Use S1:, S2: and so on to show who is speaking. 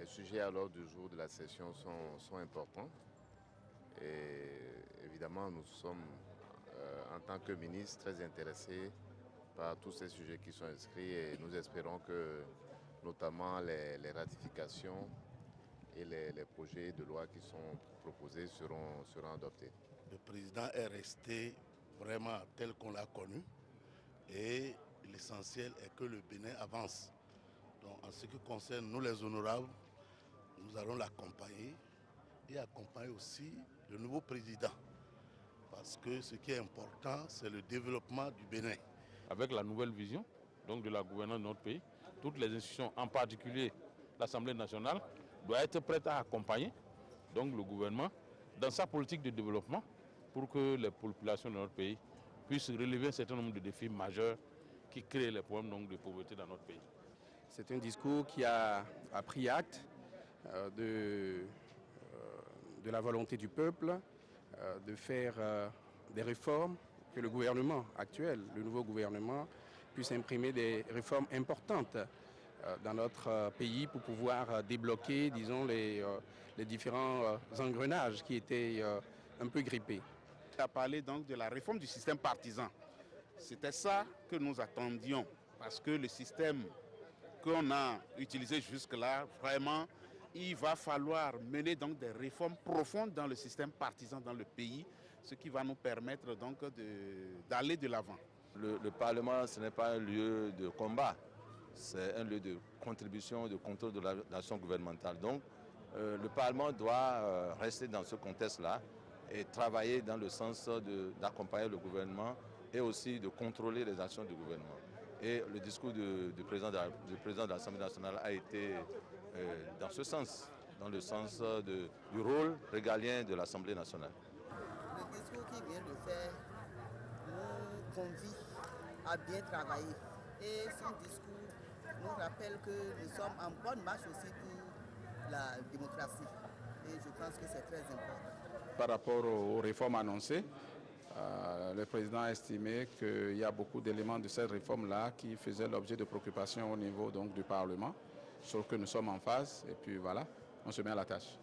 S1: Les sujets à l'ordre du jour de la session sont importants. Et évidemment, nous sommes, en tant que ministre, très intéressés par tous ces sujets qui sont inscrits et nous espérons que notamment les ratifications et les projets de loi qui sont proposés seront adoptés.
S2: Le président est resté vraiment tel qu'on l'a connu et l'essentiel est que le Bénin avance. Donc en ce qui concerne nous les honorables, nous allons l'accompagner et accompagner aussi le nouveau président. Parce que ce qui est important, c'est le développement du Bénin.
S3: Avec la nouvelle vision donc de la gouvernance de notre pays, toutes les institutions, en particulier l'Assemblée nationale, doivent être prêtes à accompagner donc, le gouvernement dans sa politique de développement pour que les populations de notre pays puissent relever un certain nombre de défis majeurs qui créent les problèmes donc, de pauvreté dans notre pays.
S4: C'est un discours qui a pris acte de la volonté du peuple de faire des réformes, que le gouvernement actuel, le nouveau gouvernement, puisse imprimer des réformes importantes dans notre pays pour pouvoir débloquer, disons, les différents engrenages qui étaient un peu grippés.
S5: On a parlé donc de la réforme du système partisan. C'était ça que nous attendions, parce que le système qu'on a utilisé jusque-là, vraiment, il va falloir mener donc des réformes profondes dans le système partisan dans le pays, ce qui va nous permettre donc d'aller de l'avant.
S6: Le Parlement, ce n'est pas un lieu de combat, c'est un lieu de contribution, de contrôle de l'action gouvernementale. Donc, le Parlement doit rester dans ce contexte-là et travailler dans le sens d'accompagner le gouvernement et aussi de contrôler les actions du gouvernement. Et le discours du président de l'Assemblée nationale a été dans ce sens, dans le sens du rôle régalien de l'Assemblée nationale.
S7: Le discours qu'il vient de faire nous convie à bien travailler. Et son discours nous rappelle que nous sommes en bonne marche aussi pour la démocratie. Et je pense que c'est très important.
S4: Par rapport aux réformes annoncées, le président a estimé qu'il y a beaucoup d'éléments de cette réforme-là qui faisaient l'objet de préoccupations au niveau donc, du Parlement, sur que nous sommes en phase. Et puis voilà, on se met à la tâche.